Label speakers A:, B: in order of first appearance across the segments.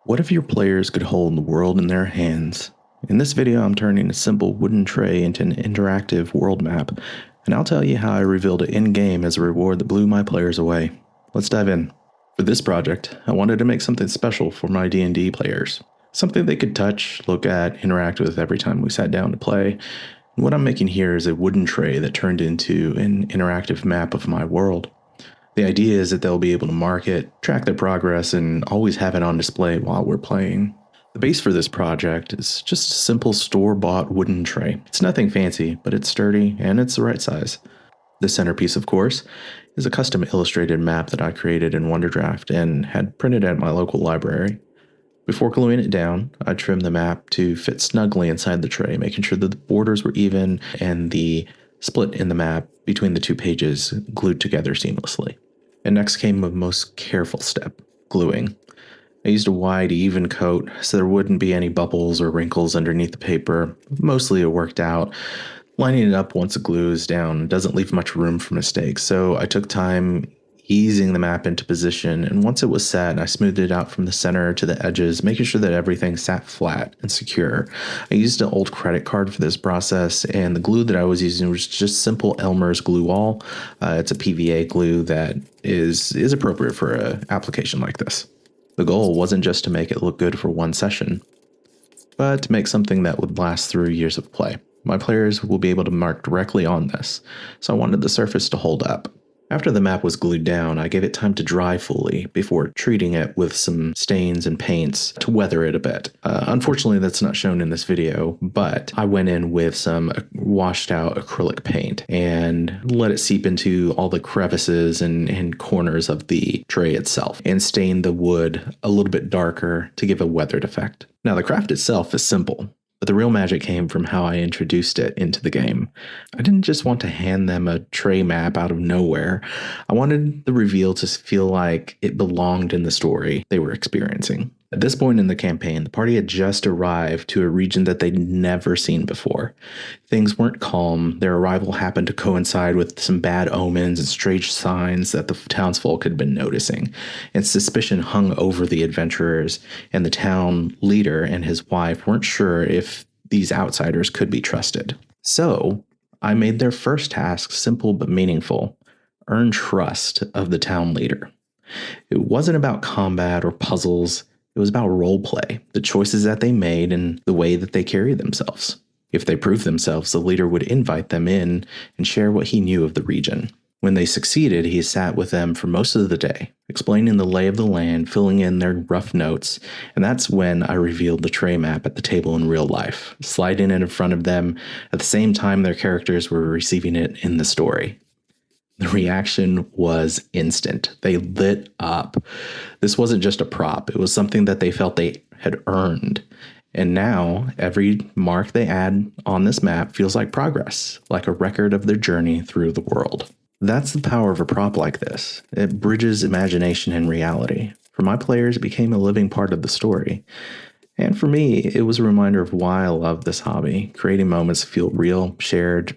A: What if your players could hold the world in their hands? In this video, I'm turning a simple wooden tray into an interactive world map, and I'll tell you how I revealed it in-game as a reward that blew my players away. Let's dive in. For this project, I wanted to make something special for my D&D players. Something they could touch, look at, interact with every time we sat down to play. And what I'm making here is a wooden tray that turned into an interactive map of my world. The idea is that they'll be able to mark it, track their progress, and always have it on display while we're playing. The base for this project is just a simple store-bought wooden tray. It's nothing fancy, but it's sturdy and it's the right size. The centerpiece, of course, is a custom illustrated map that I created in Wonderdraft and had printed at my local library. Before gluing it down, I trimmed the map to fit snugly inside the tray, making sure that the borders were even and the split in the map between the two pages glued together seamlessly. And next came a most careful step, gluing. I used a wide, even coat so there wouldn't be any bubbles or wrinkles underneath the paper. Mostly it worked out. Lining it up once the glue is down doesn't leave much room for mistakes, so I took time easing the map into position, and once it was set, I smoothed it out from the center to the edges, making sure that everything sat flat and secure. I used an old credit card for this process, and the glue that I was using was just simple Elmer's glue all. It's a PVA glue that is appropriate for an application like this. The goal wasn't just to make it look good for one session, but to make something that would last through years of play. My players will be able to mark directly on this, so I wanted the surface to hold up. After the map was glued down, I gave it time to dry fully before treating it with some stains and paints to weather it a bit. Unfortunately, that's not shown in this video, but I went in with some washed out acrylic paint and let it seep into all the crevices and corners of the tray itself and stained the wood a little bit darker to give a weathered effect. Now, the craft itself is simple, but the real magic came from how I introduced it into the game. I didn't just want to hand them a tray map out of nowhere. I wanted the reveal to feel like it belonged in the story they were experiencing. At this point in the campaign, the party had just arrived to a region that they'd never seen before. Things weren't calm. Their arrival happened to coincide with some bad omens and strange signs that the townsfolk had been noticing, and suspicion hung over the adventurers, and the town leader and his wife weren't sure if these outsiders could be trusted. So, I made their first task simple but meaningful: earn trust of the town leader. It wasn't about combat or puzzles. It was about roleplay, the choices that they made and the way that they carried themselves. If they proved themselves, the leader would invite them in and share what he knew of the region. When they succeeded, he sat with them for most of the day, explaining the lay of the land, filling in their rough notes, and that's when I revealed the tray map at the table in real life, sliding it in front of them at the same time their characters were receiving it in the story. The reaction was instant. They lit up. This wasn't just a prop. It was something that they felt they had earned. And now, every mark they add on this map feels like progress, like a record of their journey through the world. That's the power of a prop like this. It bridges imagination and reality. For my players, it became a living part of the story. And for me, it was a reminder of why I love this hobby, creating moments that feel real, shared,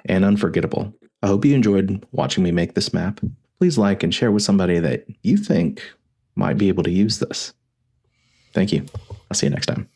A: and unforgettable. I hope you enjoyed watching me make this map. Please like and share with somebody that you think might be able to use this. Thank you. I'll see you next time.